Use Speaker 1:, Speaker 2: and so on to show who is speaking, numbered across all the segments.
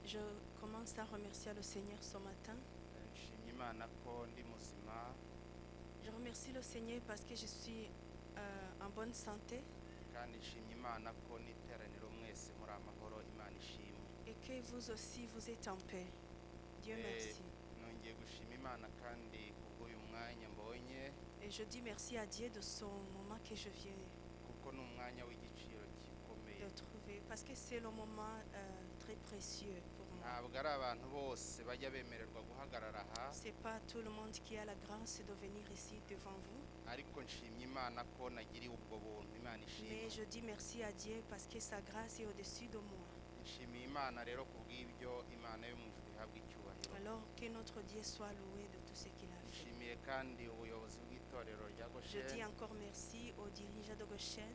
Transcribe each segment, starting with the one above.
Speaker 1: Je commence à remercier le Seigneur ce matin.
Speaker 2: nshimye Imana ko ndi muzima
Speaker 1: Je remercie le Seigneur parce que je suis en bonne santé
Speaker 2: kandi nshimye Imana ko n'iteraniro mwese muri amahoro Imana ishimwe.
Speaker 1: et que vous aussi vous êtes en paix. Dieu merci.
Speaker 2: Nongeye gushima Imana kandi kubw'uyu mwanya mbonye
Speaker 1: Et je dis merci à Dieu de ce moment que je viens
Speaker 2: kuko ni umwanya w'igiciro gikomeye.
Speaker 1: de trouver parce que c'est le moment très précieux pour moi.
Speaker 2: Ntabwo ari abantu bose bajya bemererwa guhagarara aha,
Speaker 1: C'est pas tout le monde qui a la grâce de venir ici devant vous,
Speaker 2: ariko nshimye Imana ko nagiriwe ubwo buntu. Imana
Speaker 1: mais
Speaker 2: ishimwe.
Speaker 1: je dis merci à Dieu parce que sa grâce est au-dessus de moi.
Speaker 2: Nshimiye Imana rero kubw'ibyo, Imana yo mu ijuru ihabwa icyubahiro.
Speaker 1: Alors que notre Dieu soit loué de tout ce qu'il a fait.
Speaker 2: Nshimiye kandi ubuyobozi bw'itorero rya
Speaker 1: Je dis
Speaker 2: Goshen
Speaker 1: encore merci aux dirigeants de Goshen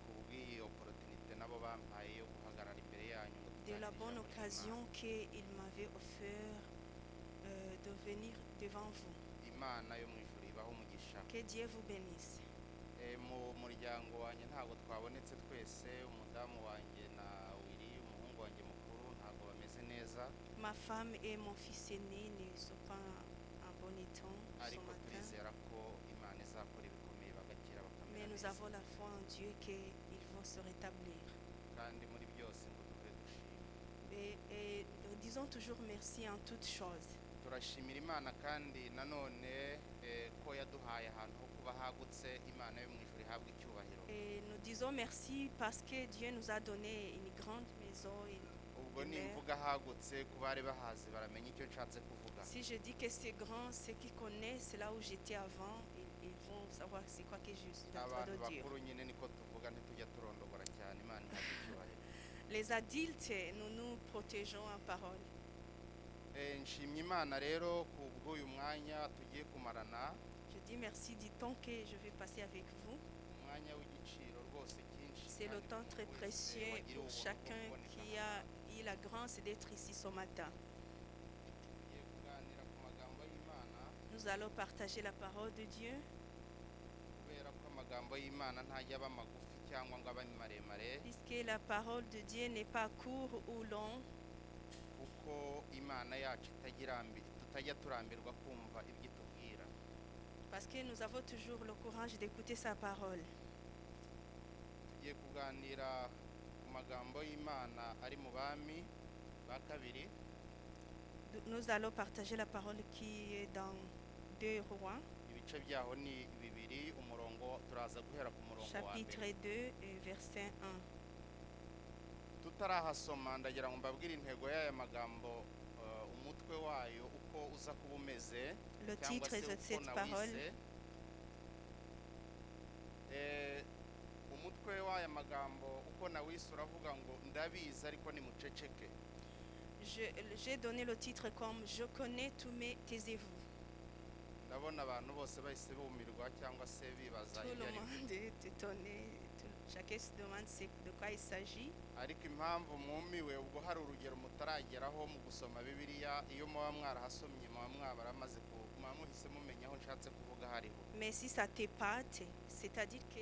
Speaker 2: kubw'iyi opportunité nabo bampaye yo guhagarara imbere yanyu ngo
Speaker 1: de la
Speaker 2: dutangire
Speaker 1: bonne
Speaker 2: ijambo
Speaker 1: occasion qu'ils m'avaient offert de venir devant vous.
Speaker 2: ry'Imana. Imana yo mu ijuru ibaho umugisha.
Speaker 1: Que Dieu vous bénisse.
Speaker 2: Mu muryango wanjye ntabwo twabonetse twese, umudamu wanjye na Willy umuhungu wanjye mukuru ntabwo bameze neza,
Speaker 1: Ma femme et mon fils aîné ne sont pas en bon état ce
Speaker 2: ariko
Speaker 1: matin,
Speaker 2: turizera ko Imana izakora ibikomeye bagakira bakamera
Speaker 1: mais nous
Speaker 2: neza,
Speaker 1: avons la foi en Dieu qu'ils vont se rétablir.
Speaker 2: kandi muri byose ngo duhe dushima.
Speaker 1: Et nous disons toujours merci en toutes choses.
Speaker 2: Turashimira Imana kandi nanone ko yaduhaye ahantu ho kuba hagutse. Imana yo mu ijuru ihabwa icyubahiro.
Speaker 1: Et nous disons merci parce que Dieu nous a donné une grande maison.
Speaker 2: Ubwo
Speaker 1: une demeure.
Speaker 2: nimvuga hagutse ku bari bahazi baramenya icyo nshatse kuvuga.
Speaker 1: Si je dis que c'est grand, ceux qui connaissent là où j'étais avant, ils vont savoir c'est quoi que je suis en train
Speaker 2: Abantu
Speaker 1: de dire.
Speaker 2: bakuru nyine niko tuvuga, ntitujya turondogora cyane. Imana ihabwa icyubahiro.
Speaker 1: Les adultes, nous nous protégeons en parole.
Speaker 2: Nshimye Imana rero ku bw'uyu mwanya tugiye kumarana,
Speaker 1: Je dis merci du temps que je vais passer avec vous.
Speaker 2: umwanya w'igiciro rwose cyinshi.
Speaker 1: C'est le
Speaker 2: kandi
Speaker 1: temps très
Speaker 2: buri wese
Speaker 1: précieux
Speaker 2: wagiriwe
Speaker 1: pour
Speaker 2: ubuntu
Speaker 1: chacun
Speaker 2: bwo kuboneka
Speaker 1: qui a eu la grâce d'être ici ce matin.
Speaker 2: tugiye kuganira ku magambo y'Imana,
Speaker 1: Nous allons partager la parole de Dieu
Speaker 2: kubera ko amagambo y'Imana ntajya aba magufi cyangwa ngo abe maremare,
Speaker 1: puisque la parole de Dieu n'est pas court ou long,
Speaker 2: kuko Imana yacu tutajya turambirwa kumva ibyo itubwira.
Speaker 1: parce que nous avons toujours le courage d'écouter sa parole.
Speaker 2: Tugiye kuganira ku magambo y'Imana ari mu Bami ba kabiri,
Speaker 1: Nous allons partager la parole qui est dans 2 Rois,
Speaker 2: ibice byaho ni bibiri, umurongo turaza guhera ku murongo wa
Speaker 1: chapitre
Speaker 2: mbere.
Speaker 1: 2 et verset 1.
Speaker 2: Tutarahasoma ndagira ngo mbabwire intego y'aya magambo, umutwe wayo uko uza kuba umeze
Speaker 1: Le
Speaker 2: cyangwa
Speaker 1: titre
Speaker 2: se
Speaker 1: de
Speaker 2: uko
Speaker 1: cette parole,
Speaker 2: nawise. Umutwe w'aya magambo uko nawise uravuga ngo ndabizi ariko nimuceceke.
Speaker 1: j'ai donné le titre comme Je connais tous mes taisez-vous.
Speaker 2: Ndabona abantu bose bahise bumirwa cyangwa se bibaza
Speaker 1: Tout
Speaker 2: ibyo
Speaker 1: le
Speaker 2: ari byo.
Speaker 1: monde est étonné, chacun se demande de quoi il s'agit.
Speaker 2: Ariko impamvu mwumiwe ubwo hari urugero mutarageraho mu gusoma Bibiliya, iyo muba mwarahasomye muba mwabaramaze muba muhise mumenya aho nshatse kuvuga hariho.
Speaker 1: Mais si ça t'épate, c'est-à-dire que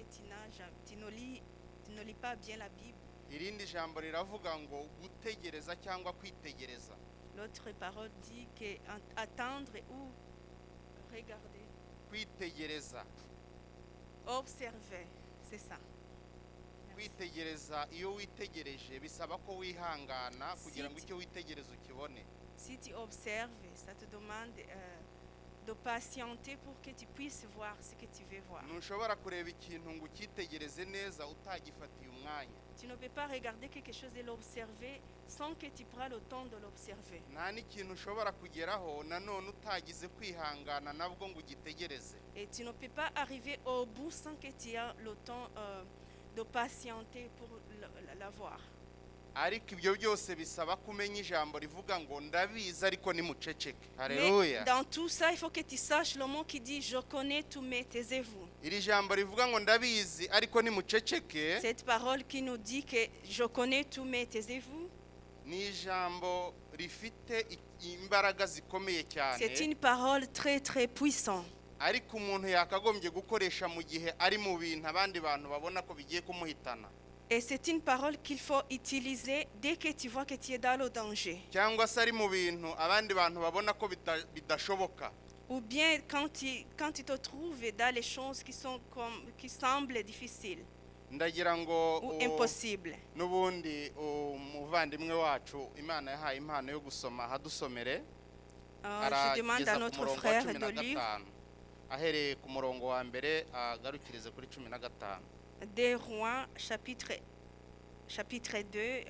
Speaker 1: tu ne lis pas bien la Bible.
Speaker 2: Irindi jambo riravuga ngo gutegereza cyangwa kwitegereza.
Speaker 1: L'autre parole dit que attendre ou regarder,
Speaker 2: Kwitegereza,
Speaker 1: observer, c'est ça.
Speaker 2: kwitegereza iyo witegereje bisaba ko wihangana kugira ngo
Speaker 1: Si-
Speaker 2: icyo witegereza ukibone.
Speaker 1: Si tu observes, ça te demande de patienter pour que tu puisses voir ce que tu veux voir.
Speaker 2: Ntushobora kureba ikintu ngo ukitegereze neza utagifatiye umwanya.
Speaker 1: Tu ne peux pas regarder quelque chose et l'observer sans que tu prends le temps de l'observer.
Speaker 2: Nta n'ikintu ushobora kugeraho nanone utagize kwihangana nabwo ngo ugitegereze.
Speaker 1: Et tu ne peux pas arriver au bout sans que tu aies le temps de patienter pour la voir.
Speaker 2: Ariko ibyo byose bisaba kumenya ijambo rivuga ngo ndabizi ariko nimuceceke.
Speaker 1: Mais
Speaker 2: Haleluya.
Speaker 1: dans tout ça, il faut que tu saches le mot qui dit Je connais tous mes taisez-vous.
Speaker 2: Iri jambo rivuga ngo ndabizi ariko nimuceceke
Speaker 1: Cette parole qui nous dit que je connais tous mes taisez-vous,
Speaker 2: ni ijambo rifite imbaraga zikomeye
Speaker 1: c'est
Speaker 2: cyane,
Speaker 1: une parole très très puissante.
Speaker 2: ariko umuntu yakagombye gukoresha mu gihe ari mu bintu abandi bantu babona ko bigiye kumuhitana.
Speaker 1: Et c'est une parole qu'il faut utiliser dès que tu vois que tu es dans le danger.
Speaker 2: cyangwa se ari mu bintu abandi bantu babona ko bidashoboka.
Speaker 1: Ou bien quand tu te trouves dans les choses qui semblent difficiles
Speaker 2: ndagira ngo
Speaker 1: ou impossibles.
Speaker 2: n'ubundi umuvandimwe wacu Imana yahaye impano yo gusoma hadusomere.
Speaker 1: Je demande à notre frère de lire
Speaker 2: ahereye ku murongo wa mbere agarukirize kuri 15.
Speaker 1: Des Rois chapitre 2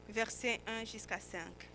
Speaker 1: verset 1 jusqu'à 5.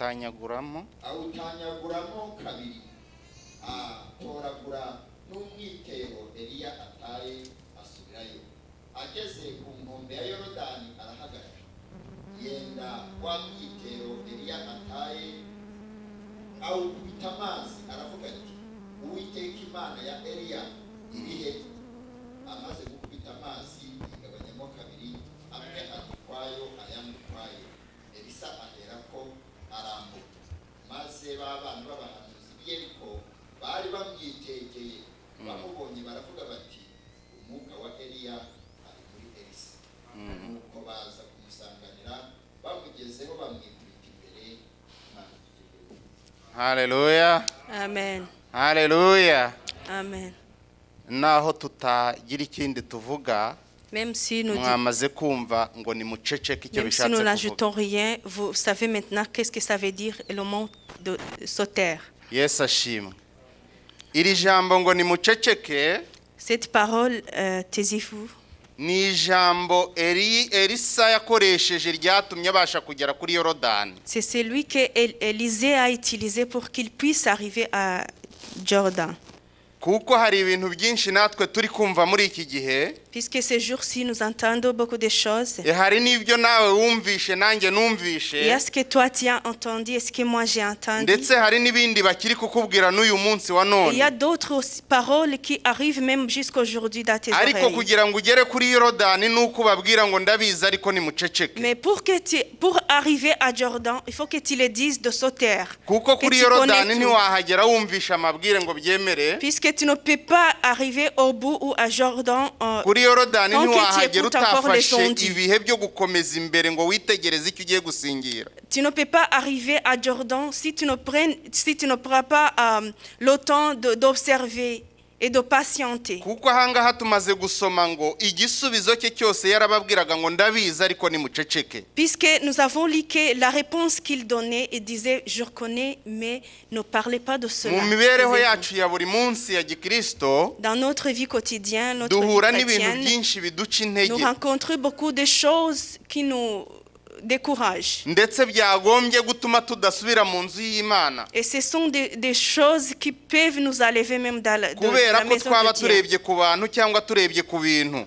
Speaker 2: awutanyaguramo kabiri atoragura n'umwitero Eliya ataye asubirayo. Ageze ku nkombe ya Yorodani arahagarara yenda wa mwitero Eliya ataye awukubita amazi aravuga ati Uwiteka Imana ya Eliya irihe? Amaze gukubita amazi igabanyamo kabiri, amwe ati kwayo ayandi kwayo. Elisa aherako arambuka, maze babana b'abahanuzi b'Yeriko bari bamwitegeye bamubonye baravuga bati umwuka wa Eliya ari muri Elisa. Nuko baza kumusanganira bamugezeho bamwikubita imbere. Haleluya.
Speaker 1: Amen.
Speaker 2: Haleluya.
Speaker 1: Amen.
Speaker 2: Naho tutagira ikindi tuvuga,
Speaker 1: même si nous n'ajoutons rien, vous savez maintenant qu'est-ce que ça veut dire le mot de se taire.
Speaker 2: Yes, ashimwe. Iri jambo ngo nimuceceke.
Speaker 1: Cette parole, taisez-vous.
Speaker 2: ni ijambo Elisa yakoresheje ryatumye abasha kugera kuri Yorodani.
Speaker 1: C'est celui que Élisée a utilisé pour qu'il puisse arriver à Jordan.
Speaker 2: Kuko hari ibintu byinshi natwe turi kumva muri iki gihe,
Speaker 1: Puisque ces jours-ci, nous entendons beaucoup de choses.
Speaker 2: hari n'ibyo nawe wumvishe nanjye
Speaker 1: Il y
Speaker 2: numvishe,
Speaker 1: a ce que toi tu as entendu et ce que moi j'ai entendu.
Speaker 2: ndetse hari n'ibindi bakiri kukubwira n'uyu munsi wa
Speaker 1: Et il y a
Speaker 2: none.
Speaker 1: d'autres aussi paroles qui arrivent même jusqu'aujourd'hui dans tes
Speaker 2: Ariko
Speaker 1: oreilles.
Speaker 2: kugira ngo ugere kuri Yorodani nuko babwira ngo ndabizi ariko nimuceceke.
Speaker 1: Mais pour arriver à Jordan, il faut que tu le dises de ce terre.
Speaker 2: Kuko
Speaker 1: Que
Speaker 2: kuri
Speaker 1: tu connais
Speaker 2: Yorodani
Speaker 1: tout.
Speaker 2: ntiwahagera wumvisha amabwire ngo byemere.
Speaker 1: Puisque tu ne peux pas arriver au bout ou à Jordan
Speaker 2: Kuri Yorodani
Speaker 1: tant que tu
Speaker 2: ntiwahagera
Speaker 1: écoutes encore les
Speaker 2: utafashe
Speaker 1: ondits.
Speaker 2: ibihe byo gukomeza imbere ngo witegereze icyo ugiye gusingira.
Speaker 1: Tu ne peux pas arriver à Jordan si tu ne prends pas le temps d'observer et de patienter.
Speaker 2: Kuko ahangaha tumaze gusoma ngo igisubizo cye cyose yarababwiraga ngo ndabizi ariko nimuceceke.
Speaker 1: Puisque nous avons lu que la réponse qu'il donnait, il disait, je reconnais, mais ne parlez pas de cela.
Speaker 2: Mu mibereho
Speaker 1: Taisez-vous.
Speaker 2: yacu ya buri munsi ya gikristo
Speaker 1: Dans notre vie quotidienne, notre vie
Speaker 2: duhura n'ibintu
Speaker 1: chrétienne,
Speaker 2: byinshi biduca
Speaker 1: nous
Speaker 2: intege,
Speaker 1: rencontrons beaucoup de choses qui nous découragent.
Speaker 2: ndetse byagombye gutuma tudasubira mu nzu y'Imana,
Speaker 1: Et ce sont des choses qui peuvent nous enlever même dans la
Speaker 2: kubera ko
Speaker 1: maison
Speaker 2: twaba
Speaker 1: de Dieu.
Speaker 2: turebye ku bantu cyangwa turebye ku bintu.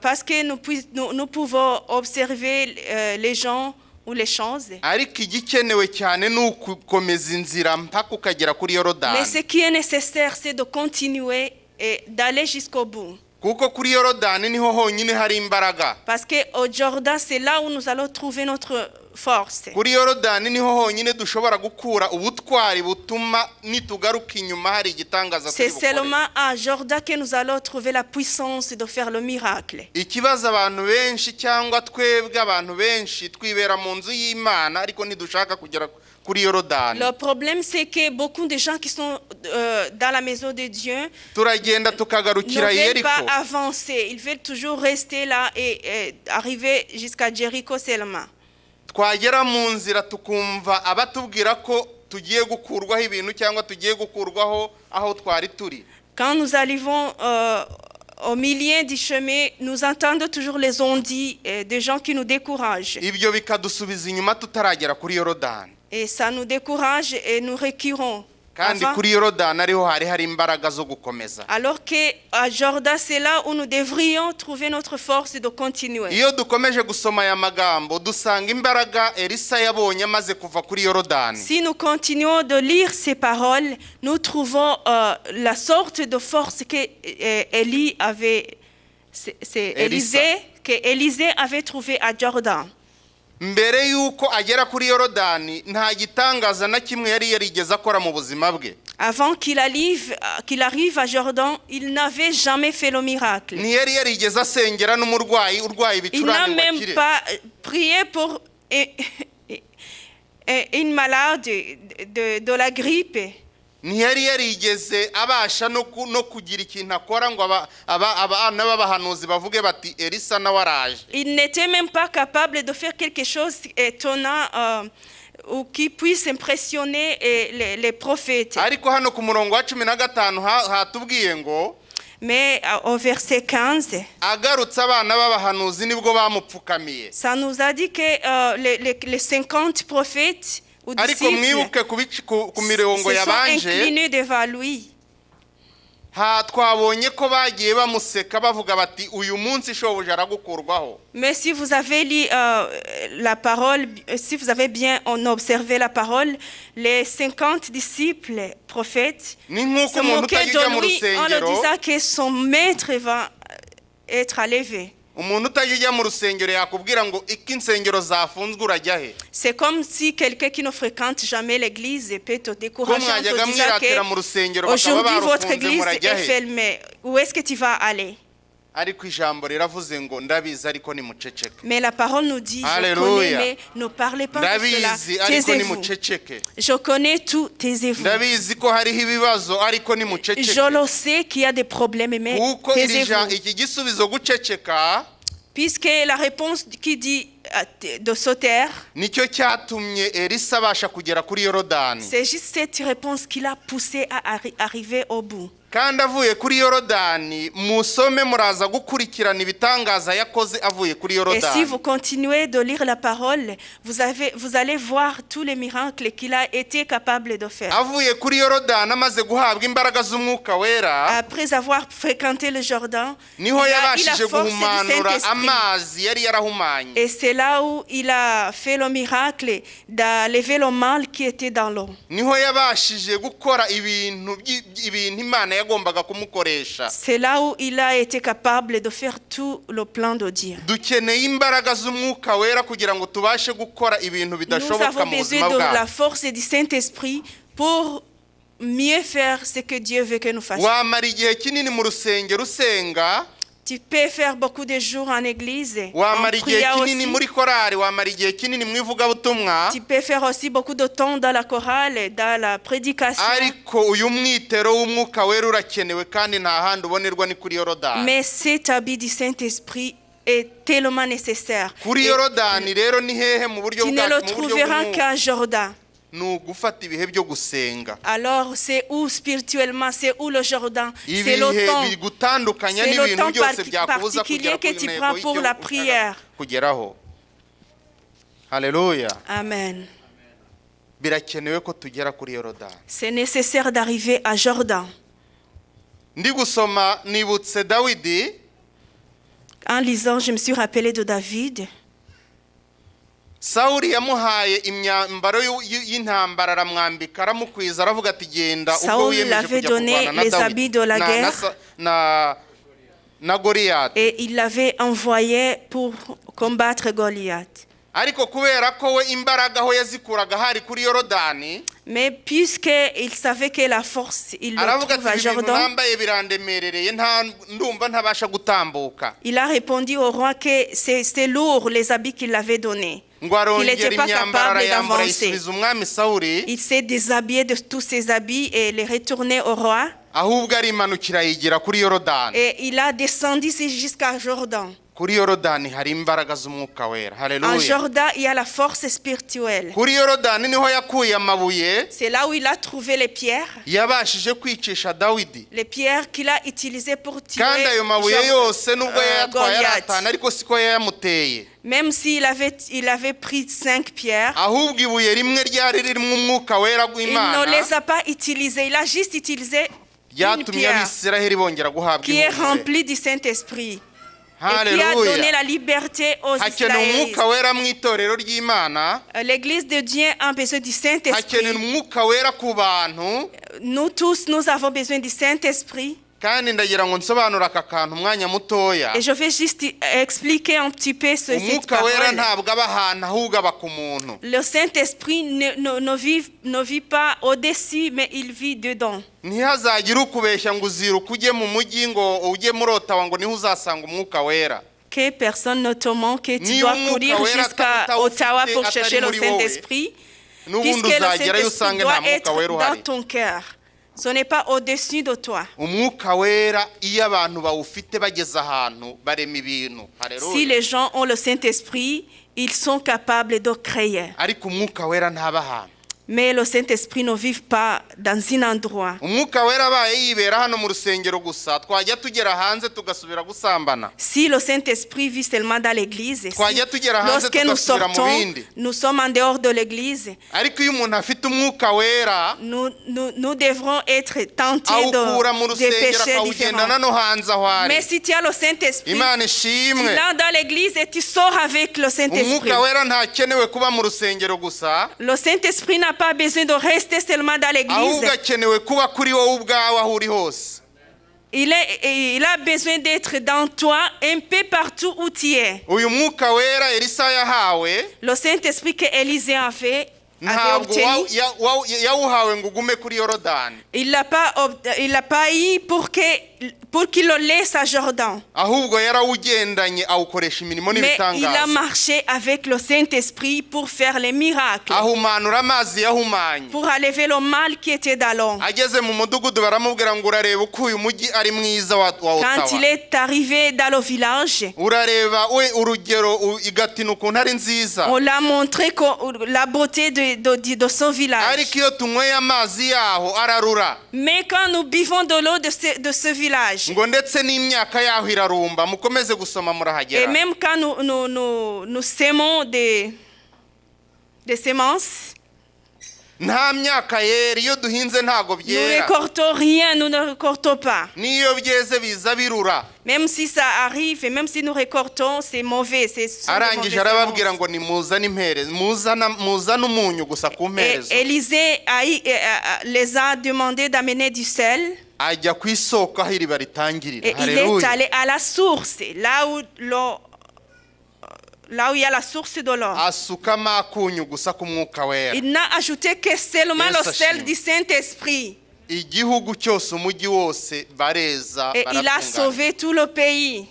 Speaker 1: Parce que nous pouvons observer les gens ou les choses.
Speaker 2: Ariko igikenewe cyane ni ukukomeza inzira mpaka ukagera kuri
Speaker 1: Mais ce
Speaker 2: Yorodani.
Speaker 1: qui est nécessaire, c'est de continuer et d'aller jusqu'au bout.
Speaker 2: Kuko kuri Yorodani niho honyine hari imbaraga.
Speaker 1: Parce qu'au Jordan, c'est là où nous allons trouver notre force.
Speaker 2: Kuri Yorodani niho honyine dushobora gukura ubutwari butuma nitugaruka inyuma hari igitangaza
Speaker 1: C'est
Speaker 2: turi bukore.
Speaker 1: seulement à Jordan que nous allons trouver la puissance de faire le miracle.
Speaker 2: Ikibazo abantu benshi cyangwa twebwe abantu benshi twibera mu nzu y'Imana ariko ntidushaka kugera kuri Yorodani.
Speaker 1: Le problème, c'est que beaucoup de gens qui sont dans la maison de Dieu
Speaker 2: Turagenda
Speaker 1: ne
Speaker 2: tukagarukira
Speaker 1: veulent
Speaker 2: Yeriko,
Speaker 1: pas avancer. Ils veulent toujours rester là et arriver jusqu'à Jéricho seulement.
Speaker 2: twagera mu nzira tukumva abatubwira ko tugiye gukurwaho ibintu cyangwa tugiye gukurwaho aho twari turi.
Speaker 1: Quand nous arrivons au milieu du chemin, nous entendons toujours les ondits des gens qui nous découragent.
Speaker 2: Ibyo bikadusubiza inyuma tutaragera kuri Yorodani.
Speaker 1: Et ça nous décourage et nous reculons.
Speaker 2: Kandi kuri Yorodani ariho hari imbaraga zo gukomeza.
Speaker 1: Alors qu'à Jordan, c'est là où nous devrions trouver notre force de continuer.
Speaker 2: Iyo dukomeje gusoma aya magambo dusanga imbaraga Elisa yabonye amaze kuva kuri Yorodani.
Speaker 1: Si nous continuons de lire ces paroles, nous trouvons la sorte de force que Élie avait, c'est Élisée avait trouvé à Jordan.
Speaker 2: Mbere yuko agera kuri Yorodani nta gitangaza na kimwe yari yarigeze akora mu buzima bwe.
Speaker 1: Avant qu'il arrive à Jordan, il n'avait jamais fait le miracle.
Speaker 2: Ntiyari yarigeze asengera n'umurwayi urwaye
Speaker 1: Il n'a
Speaker 2: ibicurane
Speaker 1: même
Speaker 2: bakire.
Speaker 1: pas prié pour une malade de la grippe.
Speaker 2: Ntiyari yarigeze abasha no kugira ikintu akora ngo abana b'abahanuzi bavuge bati Elisa nawe araje.
Speaker 1: Il n'était même pas capable de faire quelque chose d'étonnant ou qui puisse impressionner les prophètes.
Speaker 2: Ariko hano ku murongo wa 15 hatubwiye ngo
Speaker 1: Mais au verset 15,
Speaker 2: agarutse abana b'abahanuzi nibwo bamupfukamiye.
Speaker 1: ça nous a dit que les 50 prophètes ou
Speaker 2: Ariko
Speaker 1: disciples
Speaker 2: mwibuke ku mirongo
Speaker 1: se sont
Speaker 2: yabanje
Speaker 1: inclinés devant lui.
Speaker 2: twabonye ko bagiye bamuseka bavuga bati uyu munsi shobuja aragukurwaho.
Speaker 1: Mais si vous avez lu la parole, si vous avez bien observé la parole, les 50 disciples prophètes
Speaker 2: Ni nk'uko
Speaker 1: se
Speaker 2: umuntu
Speaker 1: moquaient
Speaker 2: utajya ujya mu
Speaker 1: de lui en leur
Speaker 2: rusengero,
Speaker 1: disant que son maître va être enlevé.
Speaker 2: umuntu utajya ujya mu rusengero yakubwira ngo iki insengero zafunzwe urajya he?
Speaker 1: C'est comme si quelqu'un qui ne fréquente jamais l'église peut te
Speaker 2: Ko
Speaker 1: décourager en
Speaker 2: mwajyaga
Speaker 1: te disant
Speaker 2: mwiratira mu rusengero bakaba
Speaker 1: qu'aujourd'hui votre
Speaker 2: barufunze
Speaker 1: église
Speaker 2: murajya
Speaker 1: est
Speaker 2: he?
Speaker 1: fermée. Où est-ce que tu vas aller?
Speaker 2: Ariko ijambo riravuze ngo ndabizi ariko nimuceceke.
Speaker 1: Mais la parole nous dit, je
Speaker 2: Alléluia.
Speaker 1: connais, mais ne parlez pas de cela.
Speaker 2: Ndabizi ariko
Speaker 1: Taisez-vous.
Speaker 2: nimuceceke.
Speaker 1: Je connais tout, taisez-vous.
Speaker 2: Ndabizi ko hariho ibibazo ariko nimuceceke.
Speaker 1: Je le sais qu'il y a des problèmes, mais
Speaker 2: Kuko
Speaker 1: taisez-vous.
Speaker 2: iki gisubizo guceceka
Speaker 1: Puisque la réponse qui dit de se taire,
Speaker 2: nicyo cyatumye Elisa abasha kugera kuri Yorodani.
Speaker 1: c'est juste cette réponse qui l'a poussé à arriver au bout.
Speaker 2: kandi avuye kuri Yorodani musome muraza gukurikirana ibitangaza yakoze avuye kuri
Speaker 1: Et si
Speaker 2: Yorodani.
Speaker 1: vous continuez de lire la parole, vous allez voir tous les miracles qu'il a été capable de faire.
Speaker 2: Avuye kuri Yorodani amaze guhabwa imbaraga z'umwuka wera,
Speaker 1: Après avoir fréquenté le Jourdain, il
Speaker 2: niho
Speaker 1: a eu la
Speaker 2: yabashije
Speaker 1: force du
Speaker 2: guhumanura
Speaker 1: Saint-Esprit.
Speaker 2: amazi yari yarahumanye.
Speaker 1: Et c'est là où il a fait le miracle d'enlever le mal qui était dans l'eau.
Speaker 2: Niho yabashije gukora ibintu Imana yagombaga kumukoresha.
Speaker 1: C'est là où il a été capable de faire tout le plan de Dieu.
Speaker 2: Dukeneye imbaraga z'umwuka wera kugira ngo tubashe gukora ibintu
Speaker 1: Nous
Speaker 2: bidashoboka
Speaker 1: avons
Speaker 2: mu
Speaker 1: besoin
Speaker 2: buzima
Speaker 1: de la
Speaker 2: bwacu.
Speaker 1: force du Saint-Esprit pour mieux faire ce que Dieu veut que nous fassions.
Speaker 2: Wamara igihe kinini mu rusengero usenga,
Speaker 1: Tu peux faire beaucoup de jours en église, en
Speaker 2: wamara igihe
Speaker 1: prière
Speaker 2: kinini
Speaker 1: aussi.
Speaker 2: muri korari, wamara igihe kinini mu ivugabutumwa,
Speaker 1: Tu peux faire aussi beaucoup de temps dans la chorale, dans la prédication.
Speaker 2: ariko uyu mwitero w'umwuka wera urakenewe kandi nta handi ubonerwa ni kuri Yorodani.
Speaker 1: Mais cet habit du Saint-Esprit est tellement nécessaire.
Speaker 2: Kuri
Speaker 1: Et
Speaker 2: Yorodani rero ni hehe mu buryo
Speaker 1: tu ne le
Speaker 2: bwacu, mu buryo
Speaker 1: trouveras
Speaker 2: bw'umwuka?
Speaker 1: qu'à Jourdain.
Speaker 2: Ni ugufata ibihe byo gusenga.
Speaker 1: Alors, c'est où spirituellement, c'est où le Jourdain, c'est
Speaker 2: Ibihe
Speaker 1: le temps,
Speaker 2: bigutandukanya
Speaker 1: c'est le
Speaker 2: n'ibintu
Speaker 1: temps
Speaker 2: byose byakubuza
Speaker 1: particulier
Speaker 2: kugera
Speaker 1: que
Speaker 2: ku
Speaker 1: tu
Speaker 2: ntego
Speaker 1: prends pour
Speaker 2: y'icyo
Speaker 1: la
Speaker 2: ushaka
Speaker 1: prière.
Speaker 2: kugeraho. Haleluya.
Speaker 1: Amen.
Speaker 2: Birakenewe ko tugera kuri Yorodani.
Speaker 1: C'est nécessaire d'arriver à Jourdain.
Speaker 2: Ndi gusoma nibutse Dawidi.
Speaker 1: En lisant, je me suis rappelé de David.
Speaker 2: Sawuli yamuhaye imyambaro y'intambara aramwambika aramukwiza aravuga ati genda ubwo
Speaker 1: Saul
Speaker 2: wiyemeje
Speaker 1: l'avait
Speaker 2: kujya
Speaker 1: donné
Speaker 2: kurwana
Speaker 1: les habits de la guerre.
Speaker 2: na Goliyati.
Speaker 1: Et il l'avait envoyé pour combattre Goliath.
Speaker 2: Ariko kubera ko we imbaraga aho yazikuraga hari kuri Yorodani,
Speaker 1: Mais puisqu'il savait que la force, il le
Speaker 2: aravuga
Speaker 1: trouve à
Speaker 2: ati ibintu
Speaker 1: Jourdain,
Speaker 2: nambaye birandemerereye ndumva ntabasha gutambuka.
Speaker 1: il a répondu au roi que c'était lourd les habits qu'il avait donnés.
Speaker 2: Ngo
Speaker 1: Il n'était
Speaker 2: arongera
Speaker 1: pas
Speaker 2: imyambaro
Speaker 1: capable
Speaker 2: arayambara
Speaker 1: d'avancer.
Speaker 2: yisubiza umwami Sawuli,
Speaker 1: Il s'est déshabillé de tous ses habits et les retourné au roi.
Speaker 2: ahubwo arimanukira yigira kuri Yorodani.
Speaker 1: Et il a descendu jusqu'à Jourdain.
Speaker 2: Kuri Yorodani hari imbaraga z'umwuka wera.
Speaker 1: En
Speaker 2: Haleluya.
Speaker 1: Jourdain, il y a la force spirituelle.
Speaker 2: Kuri Yorodani niho yakuye amabuye
Speaker 1: C'est là où il a trouvé les pierres.
Speaker 2: yabashije kwicisha Dawidi.
Speaker 1: Les pierres qu'il a utilisées pour tuer
Speaker 2: Kandi ayo mabuye yose nubwo yayatwaye
Speaker 1: Goliath.
Speaker 2: aratana ariko siko yayamuteye.
Speaker 1: Même s'il avait pris 5 pierres,
Speaker 2: Ahubwo ibuye rimwe ryari ririmo umwuka wera
Speaker 1: il ne
Speaker 2: w'Imana
Speaker 1: les a pas utilisées. Il a juste utilisé une
Speaker 2: ryatumye
Speaker 1: pierre
Speaker 2: Abisiraheli bongera guhabwa
Speaker 1: qui est
Speaker 2: ihumure.
Speaker 1: remplie du Saint-Esprit et qui a donné
Speaker 2: Haleluya.
Speaker 1: la liberté aux
Speaker 2: Hakenera
Speaker 1: Israélites.
Speaker 2: umwuka wera mu itorero ry'Imana.
Speaker 1: L'église de Dieu a besoin du
Speaker 2: Hakenera
Speaker 1: Saint-Esprit.
Speaker 2: umwuka wera ku bantu.
Speaker 1: Nous tous, nous avons besoin du Saint-Esprit.
Speaker 2: Kandi ndagira ngo nsobanure aka kantu umwanya mutoya.
Speaker 1: Et je vais juste expliquer un petit peu cette
Speaker 2: Umwuka wera
Speaker 1: parole.
Speaker 2: ntabwo aba ahantu ahubwo aba ku muntu.
Speaker 1: Le Saint-Esprit ne vit pas au-dessus, mais il vit dedans.
Speaker 2: Ntihazagire ukubeshya ngo uziruka ujye mu mujyi ngo ujye muri Ottawa ngo niho uzasanga umwuka wera.
Speaker 1: Que personne ne te ment que tu
Speaker 2: Ni
Speaker 1: dois
Speaker 2: umwuka
Speaker 1: courir
Speaker 2: wera
Speaker 1: jusqu'à
Speaker 2: atawufite
Speaker 1: Ottawa pour
Speaker 2: atari
Speaker 1: chercher le
Speaker 2: muri wowe.
Speaker 1: Saint-Esprit,
Speaker 2: N'ubundi
Speaker 1: puisque le
Speaker 2: uzagerayo
Speaker 1: Saint-Esprit
Speaker 2: usange nta
Speaker 1: doit
Speaker 2: mwuka
Speaker 1: être
Speaker 2: wera
Speaker 1: dans
Speaker 2: uhari.
Speaker 1: ton cœur. Ce n'est pas au-dessus de toi.
Speaker 2: Umwuka wera iyo abantu bawufite bageze ahantu barema ibintu.
Speaker 1: Si
Speaker 2: Haleluya.
Speaker 1: les gens ont le Saint-Esprit, ils sont capables de créer.
Speaker 2: Ariko umwuka wera ntaba ahantu.
Speaker 1: Mais le Saint-Esprit ne vit pas dans un endroit.
Speaker 2: Umwuka wera abaye yibera hano mu rusengero gusa twajya tugera hanze tugasubira gusambana.
Speaker 1: Si le Saint-Esprit vit seulement dans l'église,
Speaker 2: Twajya tugera hanze
Speaker 1: lorsque nous
Speaker 2: tugasubira mu
Speaker 1: sortons,
Speaker 2: bindi.
Speaker 1: nous sommes en dehors de l'église,
Speaker 2: Ariko iyo umuntu afite umwuka wera
Speaker 1: nous devrons être tentés
Speaker 2: awukura mu
Speaker 1: de
Speaker 2: rusengero
Speaker 1: péchés
Speaker 2: akawugendana
Speaker 1: différents.
Speaker 2: no hanze aho ari.
Speaker 1: Mais si tu as le Saint-Esprit,
Speaker 2: Imana
Speaker 1: tu
Speaker 2: ishimwe.
Speaker 1: l'as dans l'église et tu sors avec le Saint-Esprit.
Speaker 2: Umwuka wera ntakenewe kuba mu rusengero gusa,
Speaker 1: Le Saint-Esprit n'a pas besoin de rester seulement dans l'église.
Speaker 2: ahubwo akenewe kuba kuri wowe ubwawe aho uri hose.
Speaker 1: Il a besoin d'être dans toi un peu partout où tu es.
Speaker 2: Uyu mwuka wera Elisa yahawe
Speaker 1: Le Saint-Esprit que Élisée avait
Speaker 2: ntabwo
Speaker 1: obtenu,
Speaker 2: yawuhawe ngo ugume kuri Yorodani.
Speaker 1: il l'a pas eu pour que pour qu'il le laisse à Jordan.
Speaker 2: ahubwo yarawugendanye awukoresha imirimo
Speaker 1: Mais il a
Speaker 2: n'ibitangaza
Speaker 1: marché avec le Saint-Esprit pour faire les miracles,
Speaker 2: ahumanura amazi yahumanye
Speaker 1: pour enlever le mal qui était dans l'homme.
Speaker 2: ageze mu mudugudu baramubwira ngo urareba uko uyu mujyi ari mwiza wa
Speaker 1: Quand il
Speaker 2: Ottawa
Speaker 1: est arrivé dans le village,
Speaker 2: urareba we urugero igatino ukuntu ari nziza
Speaker 1: on l'a montré la beauté de son village.
Speaker 2: ariko iyo tunyweye amazi yaho ararura
Speaker 1: Mais quand nous buvons de l'eau de ce village,
Speaker 2: ngo ndetse n'imyaka yaho irarumba mukomeze gusoma
Speaker 1: et
Speaker 2: murahagera
Speaker 1: même quand nous sémons des semences,
Speaker 2: nta myaka yera iyo duhinze ntago
Speaker 1: nous
Speaker 2: byera
Speaker 1: récoltons rien, nous ne récoltons pas.
Speaker 2: n'iyo byeze biza birura
Speaker 1: Même si ça arrive et même si nous récoltons, c'est mauvais.
Speaker 2: arangije arababwira ngo nimuzane impereza muzane umunyu gusa ku mperezo
Speaker 1: Élisée les a demandé d'amener du sel.
Speaker 2: ajya ku isoko aho iriba ritangirira
Speaker 1: Et il est allé à la source, là où il y a la source de l'eau.
Speaker 2: asukamo akunyu gusa k'umwuka wera
Speaker 1: Il n'a ajouté que seulement
Speaker 2: Yes,
Speaker 1: le sel
Speaker 2: ashimwe.
Speaker 1: du Saint-Esprit.
Speaker 2: igihugu cyose umujyi wose bareza
Speaker 1: Et il a
Speaker 2: baratungana
Speaker 1: sauvé tout le pays.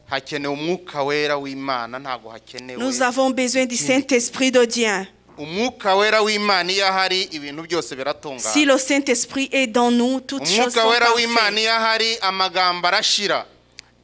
Speaker 2: hakenewe umwuka wera w'Imana ntago hakenewe
Speaker 1: Nous avons besoin du Saint-Esprit de Dieu.
Speaker 2: umwuka wera w'Imana iyo ahari ibintu byose
Speaker 1: Si
Speaker 2: biratungana
Speaker 1: le Saint-Esprit est dans nous, toutes choses
Speaker 2: umwuka
Speaker 1: sont
Speaker 2: wera w'Imana
Speaker 1: parfaites.
Speaker 2: iyo ahari amagambo arashira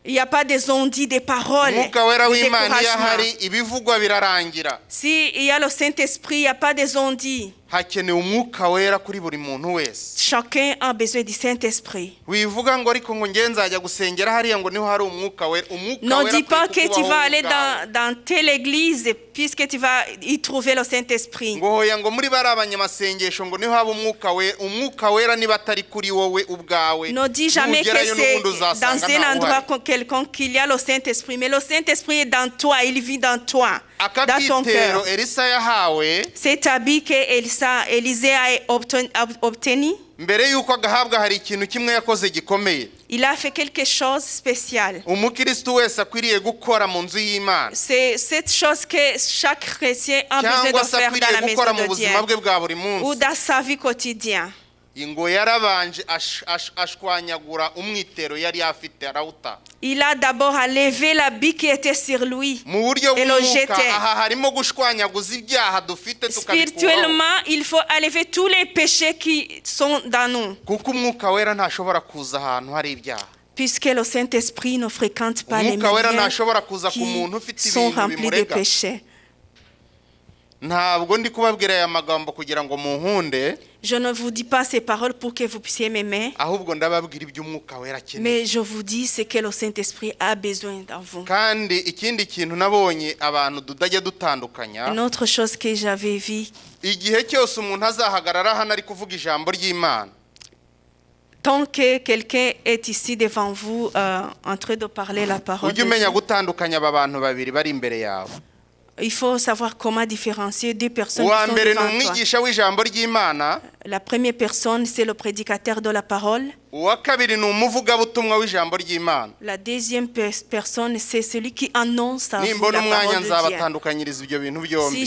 Speaker 1: Il n'y a pas des ondits, des paroles,
Speaker 2: umwuka wera
Speaker 1: de
Speaker 2: w'Imana iyo ahari
Speaker 1: découragement.
Speaker 2: ibivugwa birarangira
Speaker 1: Si il y a le Saint-Esprit, il n'y a pas des ondits.
Speaker 2: hakenewe umwuka wera kuri buri muntu wese
Speaker 1: Chacun a besoin du Saint-Esprit.
Speaker 2: wivuga ngo ariko ngo nge nzajya gusengera hariya ngo niho hari umwuka wera
Speaker 1: Ne dis pas
Speaker 2: akwiye
Speaker 1: que tu vas
Speaker 2: kukubaho
Speaker 1: aller
Speaker 2: ubwawe.
Speaker 1: dans telle église puisque tu vas y trouver le Saint-Esprit.
Speaker 2: ngo hoya ngo muri bari abanyamasengesho ngo niho haba umwuka wera niba atari kuri wowe ubwawe
Speaker 1: Ne dis jamais que
Speaker 2: nugerayo
Speaker 1: c'est
Speaker 2: n'ubundi
Speaker 1: dans
Speaker 2: uzasanga
Speaker 1: un
Speaker 2: ntawe
Speaker 1: endroit
Speaker 2: uhari.
Speaker 1: quelconque qu'il y a le Saint-Esprit. Mais le Saint-Esprit est dans toi, il vit dans toi,
Speaker 2: aka
Speaker 1: dans ton
Speaker 2: kitero
Speaker 1: cœur.
Speaker 2: Elisa yahawe
Speaker 1: Cet habit que Élisée a obtenu,
Speaker 2: mbere y'uko agahabwa hari ikintu kimwe yakoze gikomeye
Speaker 1: il a fait quelque chose de spécial.
Speaker 2: umukristo wese akwiriye gukora mu nzu y'Imana
Speaker 1: C'est cette chose que chaque chrétien a besoin
Speaker 2: cyangwa
Speaker 1: de
Speaker 2: se
Speaker 1: faire dans
Speaker 2: akwiriye
Speaker 1: la maison
Speaker 2: gukora mu
Speaker 1: de
Speaker 2: buzima
Speaker 1: Dieu
Speaker 2: bwe bwa buri
Speaker 1: ou
Speaker 2: munsi
Speaker 1: dans sa vie quotidienne.
Speaker 2: ngo yarabanje ashwanyagura umwitero yari afite arawuta
Speaker 1: Il a d'abord enlevé l'habit qui était sur lui.
Speaker 2: mu buryo
Speaker 1: Et le
Speaker 2: bw'umwuka
Speaker 1: jeter.
Speaker 2: aha harimo gushwanyaguza ibyaha dufite tukabikuraho
Speaker 1: Spirituellement, il faut enlever tous les péchés qui sont dans nous.
Speaker 2: kuko umwuka wera ntashobora kuza ahantu hari ibyaha
Speaker 1: Puisque le Saint-Esprit ne fréquente pas les
Speaker 2: umwuka wera
Speaker 1: milieux
Speaker 2: ntashobora kuza ku muntu ufite
Speaker 1: qui sont
Speaker 2: ibintu
Speaker 1: remplis de
Speaker 2: bimurega
Speaker 1: péchés.
Speaker 2: ntabwo ndi kubabwira aya magambo kugira ngo munkunde
Speaker 1: Je ne vous dis pas ces paroles pour que vous puissiez m'aimer,
Speaker 2: ahubwo ndababwira iby'umwuka wera akeneye
Speaker 1: mais je vous dis ce que le Saint-Esprit a besoin dans vous.
Speaker 2: kandi ikindi kintu nabonye abantu tudajya dutandukanya
Speaker 1: Une autre chose que j'avais vue,
Speaker 2: igihe cyose umuntu azahagarara hano ari kuvuga ijambo ry'Imana
Speaker 1: tant que quelqu'un est ici devant vous en train de parler la parole de
Speaker 2: ujye umenya
Speaker 1: Dieu,
Speaker 2: gutandukanya aba bantu babiri bari imbere yawe
Speaker 1: il faut savoir comment différencier deux personnes
Speaker 2: uwa
Speaker 1: qui sont
Speaker 2: mbere ni
Speaker 1: devant toi.
Speaker 2: umwigisha w'ijambo ry'Imana
Speaker 1: La première personne, c'est le prédicateur de la parole.
Speaker 2: uwa kabiri ni umuvugabutumwa w'ijambo ry'Imana
Speaker 1: La deuxième personne, c'est celui qui annonce à vous
Speaker 2: nimbona
Speaker 1: la
Speaker 2: umwanya
Speaker 1: parole de Dieu.
Speaker 2: nzabatandukanyiriza ibyo bintu
Speaker 1: Si
Speaker 2: byombi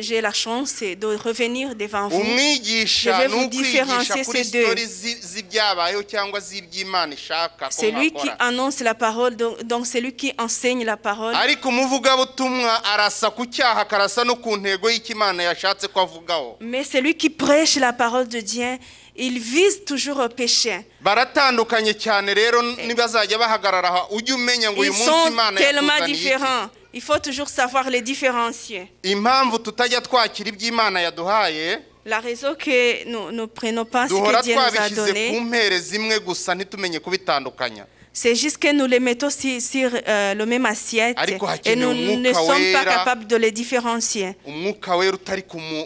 Speaker 1: j'ai la chance de revenir devant vous,
Speaker 2: umwigisha
Speaker 1: Je vais
Speaker 2: ni
Speaker 1: vous
Speaker 2: ukwigisha
Speaker 1: différencier
Speaker 2: kuri
Speaker 1: ces deux.
Speaker 2: sitori z'ibyabayeho cyangwa z'iby'Imana ishaka ko
Speaker 1: c'est lui qui
Speaker 2: mwakora
Speaker 1: annonce la parole, donc c'est lui qui enseigne la parole.
Speaker 2: ariko umuvugabutumwa arasa ku cyaha akarasa no ku ntego y'Imana yashatse ko avugaho
Speaker 1: Mais celui qui prêche la parole de Dieu, il vise toujours au péché.
Speaker 2: baratandukanye cyane rero nibazajya bahagarara aha ujye umenya ngo uyu
Speaker 1: Ils
Speaker 2: munsi
Speaker 1: sont
Speaker 2: Imana
Speaker 1: tellement
Speaker 2: yakuzaniye iki
Speaker 1: différents. Il faut toujours savoir les différencier.
Speaker 2: impamvu tutajya twakira iby'Imana yaduhaye
Speaker 1: La raison que nous ne prenons pas ce
Speaker 2: duhora
Speaker 1: que Dieu nous a
Speaker 2: twabishyize ku
Speaker 1: donné,
Speaker 2: mpere zimwe gusa ntitumenye kubitandukanya
Speaker 1: c'est juste que nous les mettons sur le même assiette
Speaker 2: Ariko
Speaker 1: et
Speaker 2: hakenewe
Speaker 1: nous ne
Speaker 2: umwuka
Speaker 1: sommes pas
Speaker 2: wera.
Speaker 1: capables de les différencier.
Speaker 2: umwuka wera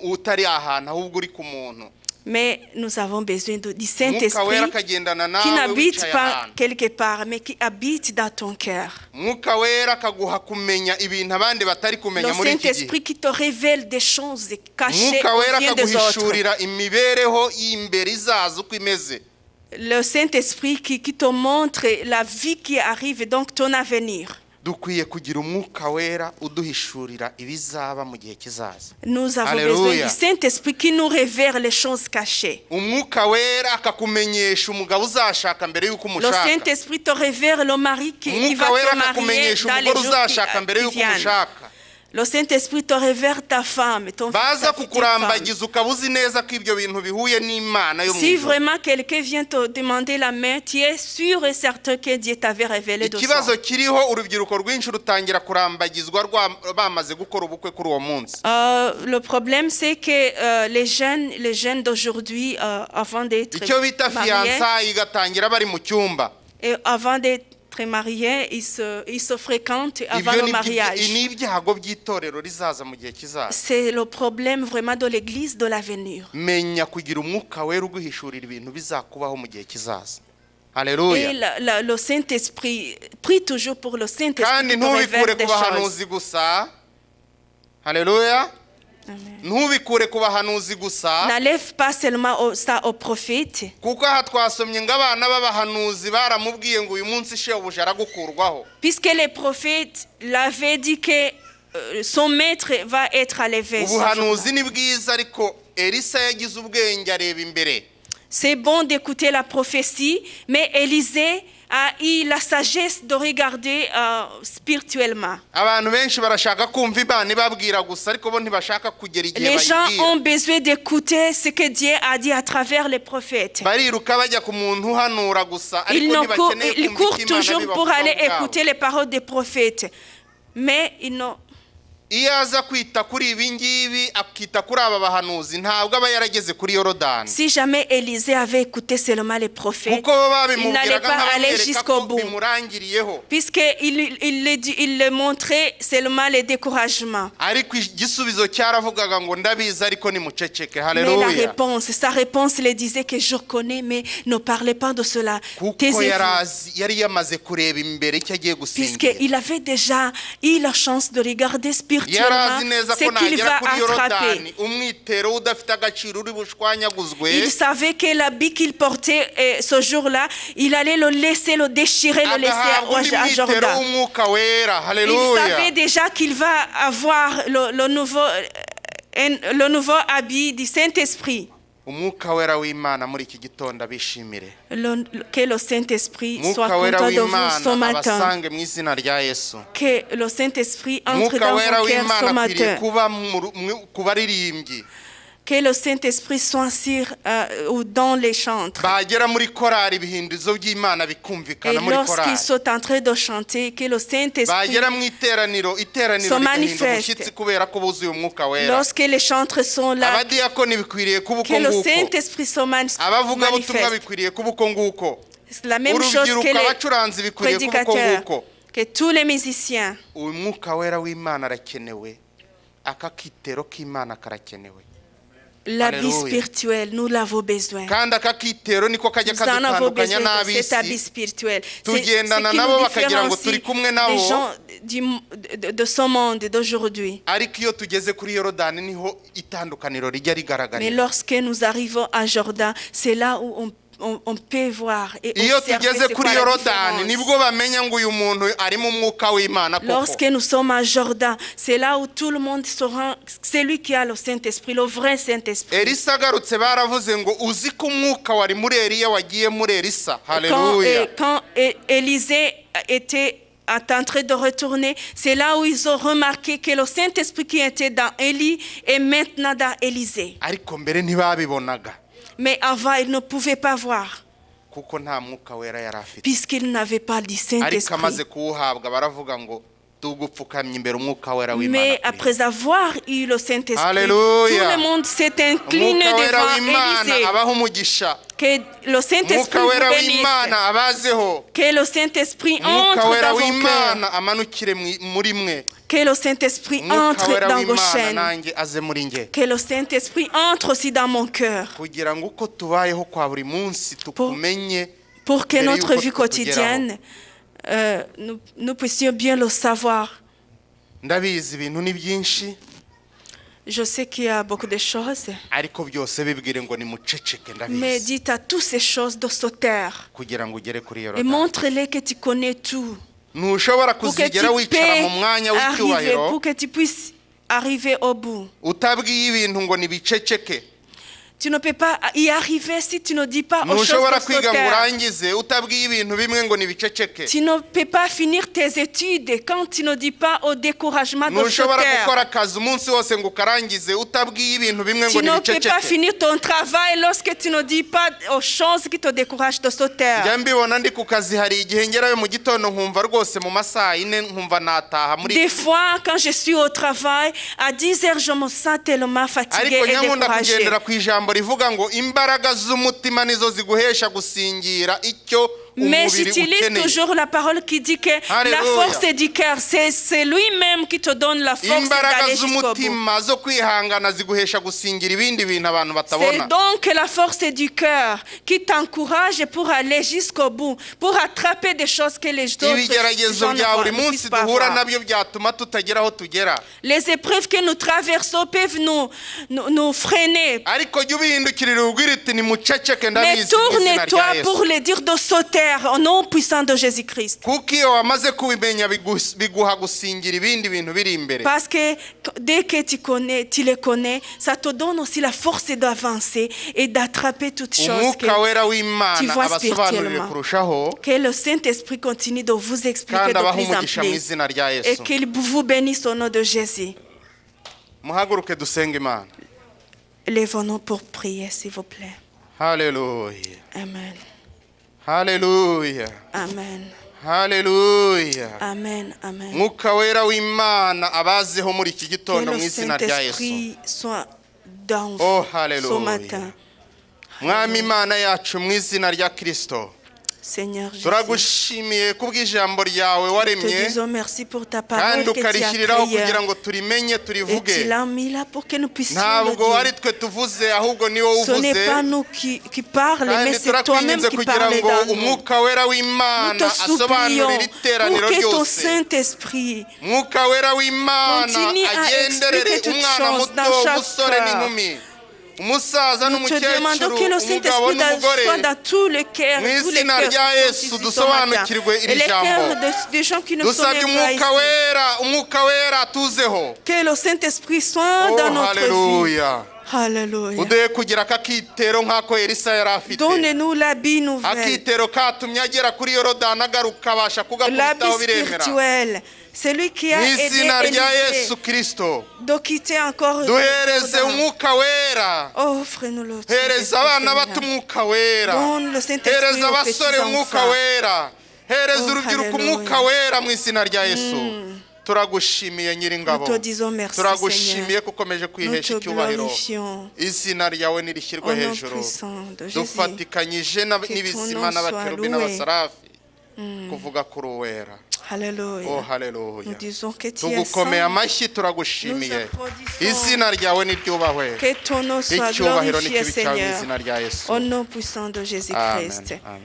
Speaker 2: utari ahantu ahubwo uri ku muntu
Speaker 1: Mais nous avons besoin du
Speaker 2: umwuka
Speaker 1: Saint-Esprit
Speaker 2: wera akagendana
Speaker 1: qui
Speaker 2: nawe
Speaker 1: n'habite
Speaker 2: wicaye
Speaker 1: pas
Speaker 2: ahantu
Speaker 1: quelque part, mais qui habite dans ton cœur.
Speaker 2: umwuka wera akaguha kumenya ibintu abandi batari
Speaker 1: Le
Speaker 2: kumenya muri iki gihe
Speaker 1: Saint-Esprit qui te révèle des choses cachées
Speaker 2: umwuka wera
Speaker 1: au bien des autres.
Speaker 2: akaguhishurira imibereho y'imbere izaza uko imeze
Speaker 1: Le Saint-Esprit qui te montre la vie qui arrive, donc ton avenir.
Speaker 2: dukwiye kugira umwuka wera uduhishurira ibizaba mu gihe kizaza.
Speaker 1: Nous avons
Speaker 2: Alléluia.
Speaker 1: besoin du Saint-Esprit qui nous révèle les choses cachées.
Speaker 2: umwuka wera akakumenyesha umugabo uzashaka mbere y'uko
Speaker 1: Le
Speaker 2: umushaka.
Speaker 1: Saint-Esprit te révèle le mari qui va
Speaker 2: umwuka wera
Speaker 1: te marier
Speaker 2: akakumenyesha
Speaker 1: dans les
Speaker 2: umugore
Speaker 1: jours
Speaker 2: uzashaka mbere
Speaker 1: qui
Speaker 2: y'uko
Speaker 1: viennent.
Speaker 2: umushaka.
Speaker 1: Le Saint-Esprit te révèle ta femme, ton
Speaker 2: baza
Speaker 1: ta future femme.
Speaker 2: kukurambagiza ukaba uzi neza ko ibyo bintu bihuye n'Imana yo mu
Speaker 1: Si
Speaker 2: ijuru.
Speaker 1: vraiment quelqu'un vient te demander la main, tu es sûr et certain que Dieu t'avait révélé de
Speaker 2: ikibazo
Speaker 1: ça.
Speaker 2: kiriho urubyiruko rwinshi rutangira kurambagizwa bamaze gukora ubukwe kuri uwo munsi.
Speaker 1: Le problème, c'est que les jeunes d'aujourd'hui, avant d'être
Speaker 2: icyo bita
Speaker 1: mariés,
Speaker 2: fiançailles igatangira bari mu cyumba.
Speaker 1: et avant d'être mariés, ils se fréquentent avant
Speaker 2: Ibyo
Speaker 1: le mariage.
Speaker 2: ni ibyago by'itorero rizaza mu gihe kizaza.
Speaker 1: C'est le problème vraiment de l'église de l'avenir.
Speaker 2: menya kugira umwuka wera uguhishurira ibintu bizakubaho mu gihe kizaza.
Speaker 1: Et
Speaker 2: Haleluya.
Speaker 1: le Saint-Esprit, prie toujours pour le Saint-Esprit
Speaker 2: kandi
Speaker 1: qui te
Speaker 2: ntubikure
Speaker 1: révèle
Speaker 2: ku
Speaker 1: des choses.
Speaker 2: bahanuzi gusa. Haleluya.
Speaker 1: Amen.
Speaker 2: ntubikure ku bahanuzi gusa.
Speaker 1: N'enlève pas seulement ça aux prophètes.
Speaker 2: kuko aha twasomye ngo abana b'abahanuzi baramubwiye ngo uyu munsi shebuja aragukurwaho.
Speaker 1: Puisque les prophètes l'avaient dit que son maître va être enlevé. ce jour-là.
Speaker 2: ubuhanuzi ni bwiza ariko Elisa yagize ubwenge areba imbere.
Speaker 1: C'est bon d'écouter la prophétie, mais Élisée a eu la sagesse de regarder spirituellement.
Speaker 2: abantu benshi barashaka kumva Imana ibabwira gusa ariko bo ntibashaka kugera igihe
Speaker 1: Les gens ont
Speaker 2: bayibwira.
Speaker 1: besoin d'écouter ce que Dieu a dit à travers les prophètes.
Speaker 2: bariruka bajya ku muntu uhanura gusa
Speaker 1: Ils,
Speaker 2: ariko
Speaker 1: ils
Speaker 2: ntibakeneye kumva
Speaker 1: courent
Speaker 2: icyo Imana
Speaker 1: toujours pour
Speaker 2: bibavugaho
Speaker 1: aller
Speaker 2: ubwabo.
Speaker 1: écouter les paroles des prophètes. Mais ils n'ont
Speaker 2: iyo aza kwita kuri ibi ngibi akita kuri aba bahanuzi ntabwo aba yarageze kuri Yorodani.
Speaker 1: Si jamais Élisée avait écouté seulement les prophètes,
Speaker 2: kuko bo
Speaker 1: il n'allait
Speaker 2: babimubwiraga
Speaker 1: pas aller
Speaker 2: nk'abamwereka
Speaker 1: jusqu'au
Speaker 2: ko
Speaker 1: bout.
Speaker 2: bimurangiriyeho.
Speaker 1: Puisqu'il le montrait seulement les découragements.
Speaker 2: ariko igisubizo cyaravugaga ngo ndabizi ariko nimuceceke.
Speaker 1: Mais la
Speaker 2: Haleluya.
Speaker 1: réponse, sa réponse lui disait que je connais, mais ne parlez pas de cela.
Speaker 2: kuko
Speaker 1: Taisez-vous.
Speaker 2: yari yamaze kureba imbere icyo agiye gusingira.
Speaker 1: Puisqu'il avait déjà eu la chance de regarder spirituellement
Speaker 2: yari azi neza
Speaker 1: ce
Speaker 2: ko
Speaker 1: qu'il
Speaker 2: nagera
Speaker 1: va
Speaker 2: kuri
Speaker 1: attraper.
Speaker 2: Yorodani umwitero udafite agaciro uri bushwanyaguzwe.
Speaker 1: Il savait que l'habit qu'il portait ce jour-là, il allait le laisser, le déchirer, le laisser
Speaker 2: agahabwa undi
Speaker 1: à
Speaker 2: mwitero
Speaker 1: Jordan.
Speaker 2: w'umwuka wera.
Speaker 1: Il
Speaker 2: Haleluya.
Speaker 1: savait déjà qu'il va avoir le nouveau habit du Saint-Esprit.
Speaker 2: umwuka wera w'Imana muri iki gitondo abishimire.
Speaker 1: Que le Saint-Esprit soit
Speaker 2: umwuka wera
Speaker 1: content de vous ce
Speaker 2: w'Imana
Speaker 1: matin.
Speaker 2: abasange mu izina rya Yesu.
Speaker 1: Que le Saint-Esprit entre
Speaker 2: umwuka
Speaker 1: dans
Speaker 2: wera
Speaker 1: vos cœurs
Speaker 2: w'Imana
Speaker 1: ce
Speaker 2: akwiriye
Speaker 1: matin.
Speaker 2: kuba ku baririmbyi.
Speaker 1: Que le Saint-Esprit soit ou dans les chantres.
Speaker 2: bagera muri korari ibihindizo by'Imana
Speaker 1: Et
Speaker 2: bikumvikana muri
Speaker 1: lorsqu'ils
Speaker 2: korari.
Speaker 1: sont en train de chanter, que le Saint-Esprit,
Speaker 2: bagera mu iteraniro
Speaker 1: Se
Speaker 2: rigahinda
Speaker 1: manifeste.
Speaker 2: umushyitsi kubera ko buzuye umwuka wera.
Speaker 1: lorsque les chantres sont là,
Speaker 2: abadiyakoni bikwiriye kuba
Speaker 1: que
Speaker 2: uko
Speaker 1: le
Speaker 2: nguko.
Speaker 1: Saint-Esprit se
Speaker 2: abavugabutumwa
Speaker 1: manifeste.
Speaker 2: bikwiriye kuba uko nguko.
Speaker 1: C'est la même chose que
Speaker 2: urubyiruko
Speaker 1: les
Speaker 2: abacuranzi bikwiriye kuba uko
Speaker 1: prédicateurs,
Speaker 2: nguko.
Speaker 1: que tous les musiciens.
Speaker 2: uyu mwuka wera w'Imana arakenewe. aka kitero k'Imana karakenewe.
Speaker 1: La vie
Speaker 2: Alléluia.
Speaker 1: spirituelle, nous l'avons besoin.
Speaker 2: kandi aka kitero niko kajya
Speaker 1: Nous en avons
Speaker 2: kadutandukanya
Speaker 1: besoin de cet habit
Speaker 2: n'ab'isi.
Speaker 1: spirituel.
Speaker 2: Tugendana
Speaker 1: qui
Speaker 2: nabo
Speaker 1: nous
Speaker 2: bakagira ngo
Speaker 1: différencie
Speaker 2: turi kumwe nabo.
Speaker 1: des gens de ce monde d'aujourd'hui.
Speaker 2: ariko iyo tugeze kuri Yorodani niho itandukaniro rijya
Speaker 1: Mais
Speaker 2: rigaragarira.
Speaker 1: lorsque nous arrivons à Jordan, c'est là où on peut voir et
Speaker 2: iyo
Speaker 1: observer
Speaker 2: tugeze
Speaker 1: c'est
Speaker 2: kuri
Speaker 1: quoi la
Speaker 2: Yorodani
Speaker 1: différence.
Speaker 2: nibwo bamenya ngo uyu muntu ari mu mwuka w'Imana koko.
Speaker 1: Lorsque nous sommes à Jordan, c'est là où tout le monde saura, c'est lui qui a le Saint-Esprit, le vrai Saint-Esprit.
Speaker 2: Elisa agarutse baravuze ngo uzi ko umwuka wari muri Eliya wagiye muri Elisa.
Speaker 1: Quand
Speaker 2: Haleluya.
Speaker 1: Élisée était en train de retourner, c'est là où ils ont remarqué que le Saint-Esprit qui était dans Élie est maintenant dans Élisée.
Speaker 2: ariko mbere ntibabibonaga
Speaker 1: Mais avant, ils ne pouvaient pas voir,
Speaker 2: kuko nta mwuka wera yari afite.
Speaker 1: puisqu'ils n'avaient pas du
Speaker 2: ariko amaze
Speaker 1: Saint-Esprit.
Speaker 2: kuwuhabwa baravuga ngo tugupfukamye imbere umwuka wera w'Imana.
Speaker 1: Mais après avoir eu le Saint-Esprit,
Speaker 2: Alléluia.
Speaker 1: tout le monde s'est incliné
Speaker 2: umwuka wera
Speaker 1: devant
Speaker 2: w'Imana
Speaker 1: Élisée.
Speaker 2: abaho umugisha.
Speaker 1: Que le Saint-Esprit
Speaker 2: umwuka
Speaker 1: vous
Speaker 2: wera
Speaker 1: bénisse.
Speaker 2: w'Imana abazeho.
Speaker 1: Que le Saint-Esprit
Speaker 2: umwuka
Speaker 1: entre
Speaker 2: wera
Speaker 1: dans vos
Speaker 2: w'Imana
Speaker 1: cœurs.
Speaker 2: amanukire muri mwe.
Speaker 1: Que le Saint-Esprit
Speaker 2: umwuka
Speaker 1: entre
Speaker 2: wera
Speaker 1: dans vos
Speaker 2: w'Imana
Speaker 1: chaînes.
Speaker 2: nanjye aze muri nge.
Speaker 1: Que le Saint-Esprit entre aussi dans mon cœur.
Speaker 2: kugira ngo uko tubayeho kwa buri munsi tukumenye.
Speaker 1: Pour que
Speaker 2: mbere
Speaker 1: notre
Speaker 2: y'uko
Speaker 1: vie quotidienne, nous puissions bien le savoir.
Speaker 2: ndabizi ibintu ni byinshi
Speaker 1: Je sais qu'il y a beaucoup de choses,
Speaker 2: ariko byose bibwire ngo nimuceceke
Speaker 1: mais
Speaker 2: ndabizi
Speaker 1: dites à toutes ces choses de se taire.
Speaker 2: kugira ngo ugere kuri
Speaker 1: Et
Speaker 2: Yorodani.
Speaker 1: montre-les que tu connais tout.
Speaker 2: ntushobora
Speaker 1: pour que
Speaker 2: kuzigera
Speaker 1: tu
Speaker 2: wicara mu
Speaker 1: puisses
Speaker 2: mwanya
Speaker 1: arriver,
Speaker 2: w'icyubahiro
Speaker 1: pour que tu puisses arriver au bout.
Speaker 2: utabwiye ibintu ngo nibiceceke.
Speaker 1: Tu ne peux pas y arriver si tu ne dis pas aux choses
Speaker 2: ntushobora
Speaker 1: de
Speaker 2: kwiga ngo
Speaker 1: sautèrent.
Speaker 2: urangize utabwiye ibintu bimwe ngo nibiceceke.
Speaker 1: Tu ne peux pas finir tes études quand tu ne dis pas au découragement de
Speaker 2: ntushobora
Speaker 1: sautèrent.
Speaker 2: gukora akazi umunsi wose ngo ukarangize utabwiye ibintu bimwe ngo
Speaker 1: Tu ne peux pas
Speaker 2: nibiceceke.
Speaker 1: finir ton travail lorsque tu ne dis pas aux choses qui te découragent de sautèrent.
Speaker 2: njya mbibona ndi ku kazi, hari igihe ngerayo mu gitondo nkumva rwose mu masaha 4 nkumva nataha muri
Speaker 1: Des fois, quand je suis au travail, à 10 heures, je me sens tellement fatiguée
Speaker 2: ariko
Speaker 1: et
Speaker 2: nyankunda
Speaker 1: découragée.
Speaker 2: kugendera ku ijambo rivuga ngo imbaraga z'umutima nizo ziguhesha gusingira icyo
Speaker 1: Mais
Speaker 2: umubiri
Speaker 1: j'utilise
Speaker 2: ukeneye.
Speaker 1: toujours la parole qui dit que
Speaker 2: Alléluia.
Speaker 1: la force du cœur, c'est lui-même qui te donne la force
Speaker 2: imbaraga
Speaker 1: d'aller jusqu'au bout.
Speaker 2: z'umutima zo kwihangana ziguhesha gusingira ibindi bintu abantu
Speaker 1: C'est
Speaker 2: batabona.
Speaker 1: donc la force du cœur qui t'encourage pour aller jusqu'au bout, pour attraper des choses que les autres
Speaker 2: ibigeragezo
Speaker 1: gens
Speaker 2: bya buri
Speaker 1: ne
Speaker 2: munsi
Speaker 1: puissent pas
Speaker 2: duhura
Speaker 1: voir.
Speaker 2: nabyo byatuma tutagera aho tugera,
Speaker 1: Les épreuves que nous traversons peuvent nous freiner.
Speaker 2: ariko jya ubihindukirira ubwire uti nimuceceke
Speaker 1: Mais
Speaker 2: ndabizi mu izina
Speaker 1: tourne-toi
Speaker 2: rya Yesu.
Speaker 1: pour le dire de sauter au nom puissant de Jésus-Christ.
Speaker 2: kuko iyo wamaze kubimenya biguha gusingira ibindi bintu biri imbere.
Speaker 1: Parce que dès que tu les connais, ça te donne aussi la force d'avancer et d'attraper toutes choses.
Speaker 2: umwuka wera
Speaker 1: tu
Speaker 2: w'Imana
Speaker 1: vois
Speaker 2: abasobanurire
Speaker 1: spirituellement.
Speaker 2: kurushaho
Speaker 1: Que le Saint-Esprit continue de vous expliquer
Speaker 2: kandi
Speaker 1: de
Speaker 2: abaha
Speaker 1: plus en
Speaker 2: umugisha mu
Speaker 1: plus.
Speaker 2: izina rya
Speaker 1: Et
Speaker 2: Yesu.
Speaker 1: qu'il vous bénisse au nom de Jésus.
Speaker 2: muhaguruke dusenge Imana.
Speaker 1: Lèvons-nous pour prier, s'il vous plaît.
Speaker 2: Haleluya,
Speaker 1: Amen.
Speaker 2: haleluya,
Speaker 1: Amen.
Speaker 2: haleluya.
Speaker 1: Amen. Amen.
Speaker 2: mwuka wera w'Imana abazeho muri iki
Speaker 1: Que
Speaker 2: gitondo mu
Speaker 1: le
Speaker 2: izina rya Yesu.
Speaker 1: Saint-Esprit soit dans
Speaker 2: Oh,
Speaker 1: vous
Speaker 2: hallelujah.
Speaker 1: ce matin.
Speaker 2: mwami Imana yacu mu izina rya Kristo,
Speaker 1: Seigneur Jésus,
Speaker 2: turagushimiye kubw'ijambo ryawe
Speaker 1: te
Speaker 2: waremye
Speaker 1: disons merci pour ta parole
Speaker 2: kandi
Speaker 1: que tu as
Speaker 2: ukarishyiriraho kugira
Speaker 1: créée.
Speaker 2: ngo turimenye
Speaker 1: Et
Speaker 2: turivuge.
Speaker 1: tu l'as mis là pour que nous puissions le
Speaker 2: ntabwo ari
Speaker 1: dire.
Speaker 2: twe tuvuze ahubwo ni wowe
Speaker 1: Ce n'est
Speaker 2: uvuze,
Speaker 1: pas nous qui parlons, mais
Speaker 2: kandi
Speaker 1: c'est toi-même
Speaker 2: turakwinginze
Speaker 1: qui
Speaker 2: kugira
Speaker 1: parles
Speaker 2: ngo
Speaker 1: dans nous.
Speaker 2: umwuka wera
Speaker 1: Nous
Speaker 2: w'Imana
Speaker 1: te supplions
Speaker 2: asobanurire iteraniro
Speaker 1: pour que ton
Speaker 2: ryose.
Speaker 1: Saint-Esprit
Speaker 2: mwuka wera w'Imana
Speaker 1: continue à
Speaker 2: agenderere
Speaker 1: expliquer toutes
Speaker 2: umwana
Speaker 1: choses
Speaker 2: muto,
Speaker 1: dans chaque
Speaker 2: umusore
Speaker 1: cœur.
Speaker 2: n'inkumi, umusaza
Speaker 1: Nous te demandons
Speaker 2: n'umukecuru,
Speaker 1: que le
Speaker 2: umugabo
Speaker 1: Saint-Esprit
Speaker 2: n'umugore,
Speaker 1: soit dans tous les cœurs,
Speaker 2: mu
Speaker 1: tous les
Speaker 2: izina
Speaker 1: cœurs
Speaker 2: rya
Speaker 1: qui sont
Speaker 2: Yesu
Speaker 1: ici ce
Speaker 2: dusobanukirwe
Speaker 1: matin.
Speaker 2: iri
Speaker 1: Et les
Speaker 2: jambo.
Speaker 1: cœurs des gens qui ne sont
Speaker 2: dusabye
Speaker 1: même pas ici.
Speaker 2: umwuka wera atuzeho.
Speaker 1: Que le Saint-Esprit soit
Speaker 2: Oh,
Speaker 1: dans notre vie.
Speaker 2: haleluya.
Speaker 1: Alléluia.
Speaker 2: uduhe kugira akakitero nk'ako Elisa yari afite,
Speaker 1: Donne-nous l'habit nouvelle,
Speaker 2: akitero katumye agera kuri Yorodani agaruka abasha
Speaker 1: l'habit
Speaker 2: kugakubitaho biremera.
Speaker 1: spirituel. Celui qui a
Speaker 2: mu
Speaker 1: aidé
Speaker 2: izina rya
Speaker 1: Élisée
Speaker 2: Yesu Kristo
Speaker 1: de quitter encore.
Speaker 2: duhereze umwuka wera,
Speaker 1: Offre-nous le
Speaker 2: hereza abana bato
Speaker 1: Saint-Esprit.
Speaker 2: umwuka wera,
Speaker 1: Donne le Saint-Esprit
Speaker 2: hereza
Speaker 1: aux
Speaker 2: abasore
Speaker 1: petits
Speaker 2: umwuka
Speaker 1: enfants.
Speaker 2: wera, hereza
Speaker 1: Oh,
Speaker 2: urubyiruko
Speaker 1: hallelujah.
Speaker 2: umwuka wera mu izina rya Yesu. turagushimiye nyiringabo,
Speaker 1: Nous te disons merci,
Speaker 2: turagushimiye
Speaker 1: Seigneur.
Speaker 2: ko ukomeje
Speaker 1: Nous
Speaker 2: kwihesha
Speaker 1: te
Speaker 2: icyubahiro.
Speaker 1: glorifions.
Speaker 2: izina ryawe nirishyirwe
Speaker 1: Au nom
Speaker 2: hejuru,
Speaker 1: puissant de Jésus.
Speaker 2: dufatikanyije
Speaker 1: Que ton
Speaker 2: n'ibizima
Speaker 1: nom
Speaker 2: n'abakerubi
Speaker 1: soit
Speaker 2: n'abasarafi kuvuga kuri uwera.
Speaker 1: Alléluia.
Speaker 2: Oh,
Speaker 1: Nous
Speaker 2: haleluya.
Speaker 1: disons que tu es
Speaker 2: tugukomeye
Speaker 1: saint.
Speaker 2: amashyi, turagushimiye.
Speaker 1: Nous applaudissons.
Speaker 2: izina ryawe niryubahwe,
Speaker 1: Que ton nom soit
Speaker 2: icyubahiro
Speaker 1: glorifié,
Speaker 2: n'ikibi cyawe mu
Speaker 1: Seigneur.
Speaker 2: izina rya Yesu.
Speaker 1: Au nom puissant de Jésus-Christ.
Speaker 2: Amen.